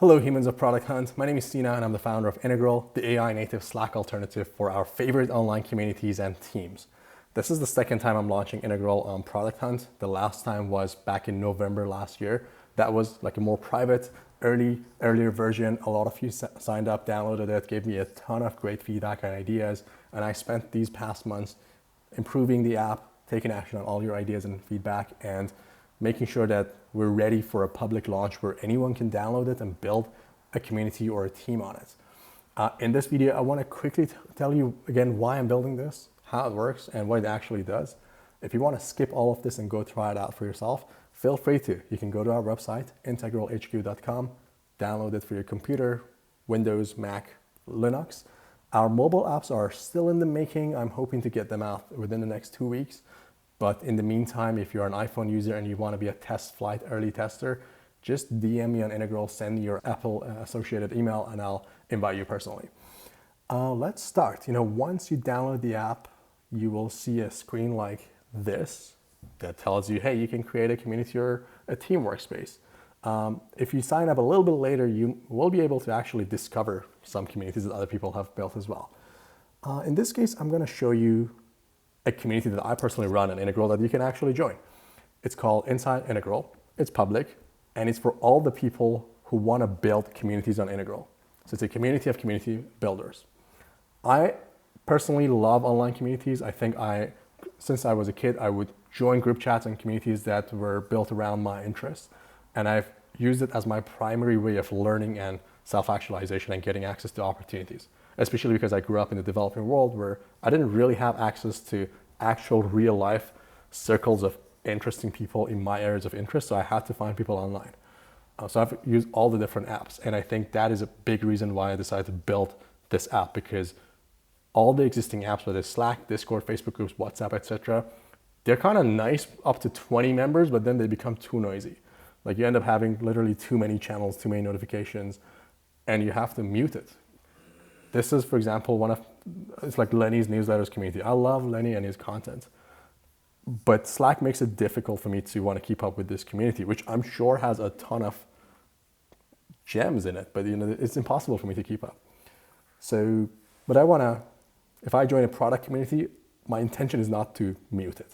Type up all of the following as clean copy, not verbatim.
Hello humans of Product Hunt, my name is Sina and I'm the founder of Integral, the AI native Slack alternative for our favorite online communities and teams. This is the second time I'm launching Integral on Product Hunt. The last time was back in November last year. That was like a more private, earlier version. A lot of you signed up, downloaded it, gave me a ton of great feedback and ideas. And I spent these past months improving the app, taking action on all your ideas and feedback, and making sure that we're ready for a public launch where anyone can download it and build a community or a team on it. In this video, I want to quickly tell you again why I'm building this, how it works, and what it actually does. If you want to skip all of this and go try it out for yourself, feel free to. You can go to our website, integralhq.com, download it for your computer, Windows, Mac, Linux. Our mobile apps are still in the making. I'm hoping to get them out within the next 2 weeks. But in the meantime, if you're an iPhone user and you want to be a test flight early tester, just DM me on Integral, send me your Apple associated email, and I'll invite you personally. Let's start. Once you download the app, you will see a screen like this that tells you, hey, you can create a community or a team workspace. If you sign up a little bit later, you will be able to actually discover some communities that other people have built as well. In this case, I'm going to show you a community that I personally run in Integral that you can actually join. It's called Inside Integral. It's public, and it's for all the people who want to build communities on Integral. So it's a community of community builders. I personally love online communities. I think since I was a kid, I would join group chats and communities that were built around my interests. And I've used it as my primary way of learning and self-actualization and getting access to opportunities, especially because I grew up in the developing world where I didn't really have access to actual real life circles of interesting people in my areas of interest. So I had to find people online. So I've used all the different apps. And I think that is a big reason why I decided to build this app, because all the existing apps, whether it's Slack, Discord, Facebook groups, WhatsApp, etc., they're kind of nice up to 20 members, but then they become too noisy. Like you end up having literally too many channels, too many notifications, and you have to mute it. This is, for example, it's like Lenny's newsletters community. I love Lenny and his content, but Slack makes it difficult for me to want to keep up with this community, which I'm sure has a ton of gems in it, but it's impossible for me to keep up. So, but if I join a product community, my intention is not to mute it.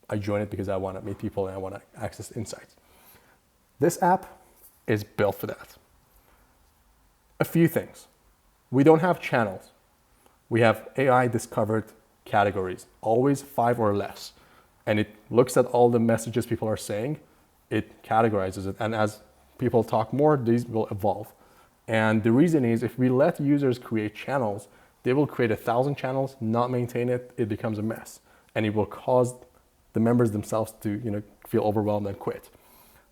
I join it because I want to meet people and I want to access insights. This app is built for that. A few things. We don't have channels. We have AI discovered categories, always 5 or less. And it looks at all the messages people are saying, it categorizes it. And as people talk more, these will evolve. And the reason is if we let users create channels, they will create 1,000 channels, not maintain it, it becomes a mess. And it will cause the members themselves to feel overwhelmed and quit.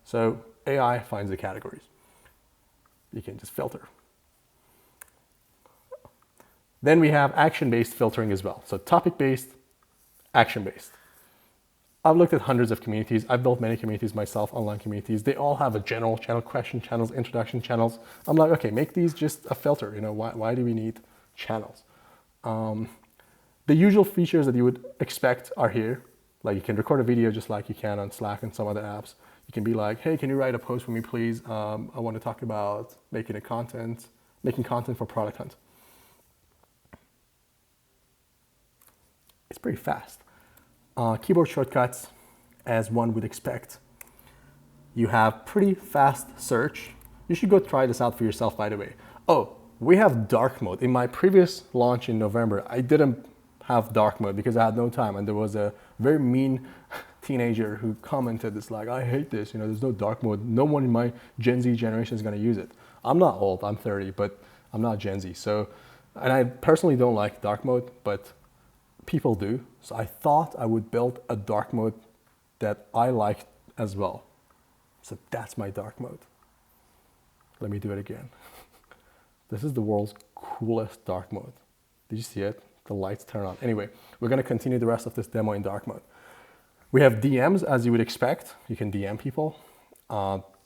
So AI finds the categories. You can just filter. Then we have action-based filtering as well. So topic-based, action-based. I've looked at hundreds of communities. I've built many communities myself, online communities. They all have a general channel, question channels, introduction channels. I'm like, okay, make these just a filter. Why do we need channels? The usual features that you would expect are here. Like you can record a video just like you can on Slack and some other apps. You can be like, hey, can you write a post for me, please? I want to talk about making content for Product Hunt. It's pretty fast. Keyboard shortcuts, as one would expect. You have pretty fast search. You should go try this out for yourself, by the way. Oh, we have dark mode. In my previous launch in November, I didn't have dark mode because I had no time. And there was a very mean teenager who commented, it's like, I hate this. There's no dark mode. No one in my Gen Z generation is going to use it. I'm not old, I'm 30, but I'm not Gen Z. And I personally don't like dark mode, but people do. So I thought I would build a dark mode that I liked as well. So that's my dark mode. Let me do it again. This is the world's coolest dark mode. Did you see it? The lights turn on. Anyway, we're going to continue the rest of this demo in dark mode. We have DMs, as you would expect. You can DM people.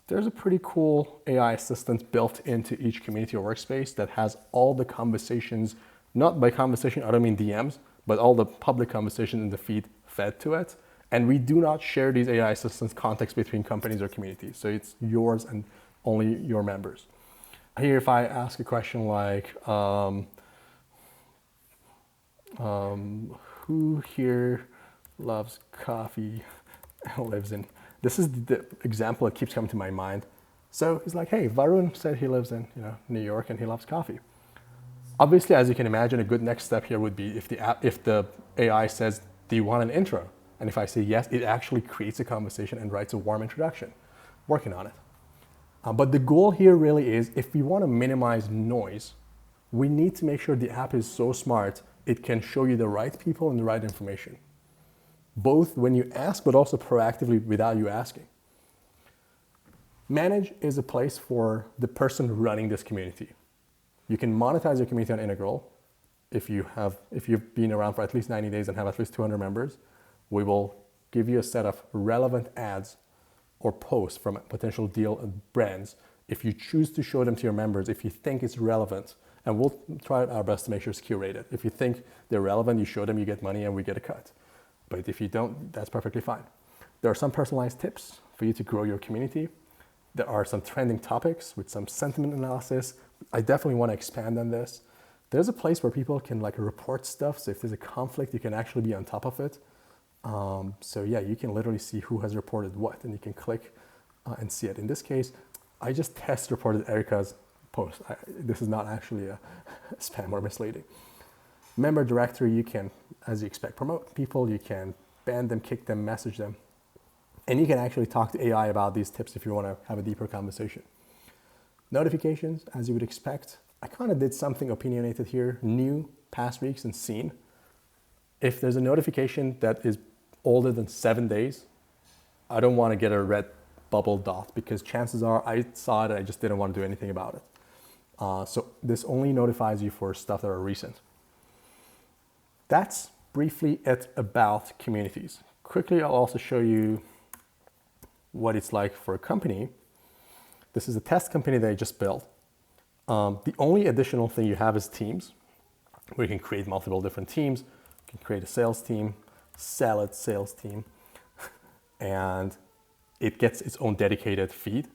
There's a pretty cool AI assistant built into each community or workspace that has all the conversations, not by conversation, I don't mean DMs, but all the public conversation in the feed fed to it. And we do not share these AI assistants context between companies or communities. So it's yours and only your members. Here, if I ask a question like, who here loves coffee and lives in, this is the example that keeps coming to my mind. So he's like, hey, Varun said he lives in New York and he loves coffee. Obviously, as you can imagine, a good next step here would be if the AI says, do you want an intro? And if I say yes, it actually creates a conversation and writes a warm introduction. Working on it. But the goal here really is, if we want to minimize noise, we need to make sure the app is so smart it can show you the right people and the right information. Both when you ask, but also proactively without you asking. Manage is a place for the person running this community. You can monetize your community on Integral. If you've been around for at least 90 days and have at least 200 members, we will give you a set of relevant ads or posts from potential deal brands. If you choose to show them to your members, if you think it's relevant, and we'll try our best to make sure it's curated. If you think they're relevant, you show them, you get money, and we get a cut. But if you don't, that's perfectly fine. There are some personalized tips for you to grow your community. There are some trending topics with some sentiment analysis. I definitely want to expand on this. There's a place where people can report stuff. So if there's a conflict, you can actually be on top of it. So yeah, you can literally see who has reported what, and you can click and see it. In this case, I just test reported Erica's post. This is not actually a spam or misleading. Member directory, you can, as you expect, promote people. You can ban them, kick them, message them. And you can actually talk to AI about these tips if you want to have a deeper conversation. Notifications, as you would expect. I kind of did something opinionated here, new, past weeks, and seen. If there's a notification that is older than 7 days, I don't want to get a red bubble dot, because chances are I saw it and I just didn't want to do anything about it. So this only notifies you for stuff that are recent. That's briefly it about communities. Quickly, I'll also show you what it's like for a company. This is a test company that I just built. The only additional thing you have is teams, where you can create multiple different teams. You can create a sales team, salad sales team, and it gets its own dedicated feed.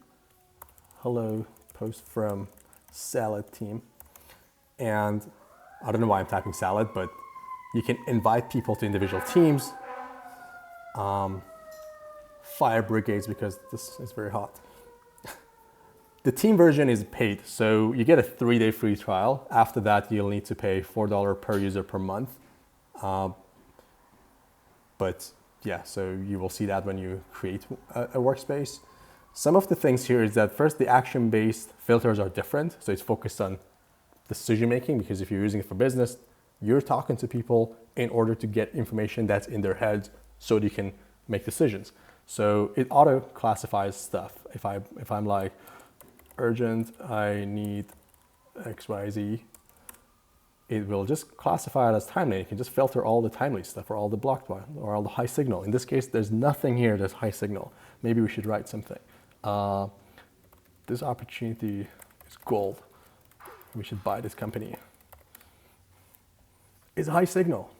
Hello, post from salad team. And I don't know why I'm typing salad, but you can invite people to individual teams. Fire brigades, because this is very hot. The team version is paid, so you get a 3-day free trial. After that, you'll need to pay $4 per user per month. But yeah, so you will see that when you create a workspace. Some of the things here is that first, the action-based filters are different. So it's focused on decision-making, because if you're using it for business, you're talking to people in order to get information that's in their heads so they can make decisions. So it auto-classifies stuff. If I'm like, urgent, I need XYZ, it will just classify it as timely. You can just filter all the timely stuff, or all the blocked one, or all the high signal. In this case, there's nothing here that's high signal. Maybe we should write something. This opportunity is gold. We should buy this company. It's high signal.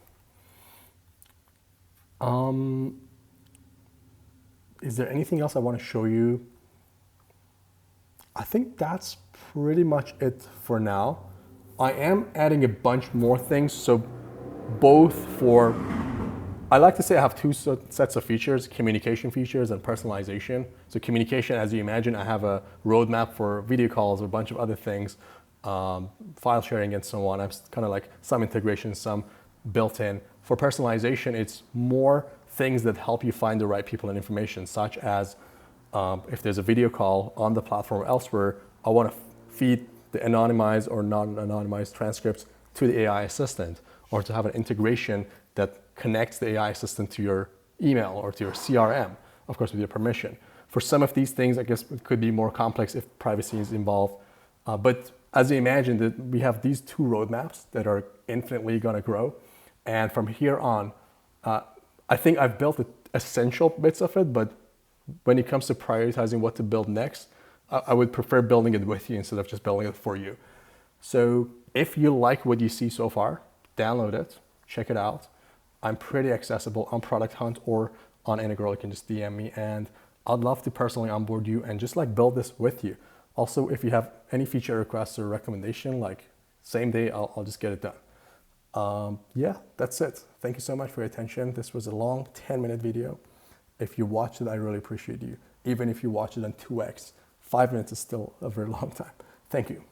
Is there anything else I want to show you? I think that's pretty much it for now. I am adding a bunch more things. So both for, I like to say I have two sets of features, communication features and personalization. So communication, as you imagine, I have a roadmap for video calls, a bunch of other things, file sharing and so on. I have kind of like some integration, some built in. For personalization, it's more things that help you find the right people and information, such as if there's a video call on the platform or elsewhere, I want to feed the anonymized or non-anonymized transcripts to the AI assistant, or to have an integration that connects the AI assistant to your email or to your CRM, of course with your permission. For some of these things, I guess it could be more complex if privacy is involved. But as you imagine, that we have these two roadmaps that are infinitely going to grow. And from here on, I think I've built the essential bits of it, but when it comes to prioritizing what to build next, I would prefer building it with you instead of just building it for you. So if you like what you see so far, download it, check it out. I'm pretty accessible on Product Hunt or on Integral. You can just DM me, and I'd love to personally onboard you and just like build this with you. Also, if you have any feature requests or recommendation, like same day, I'll just get it done. Yeah, that's it. Thank you so much for your attention. This was a long 10-minute video. If you watched it, I really appreciate you. Even if you watch it on 2x, 5 minutes is still a very long time. Thank you.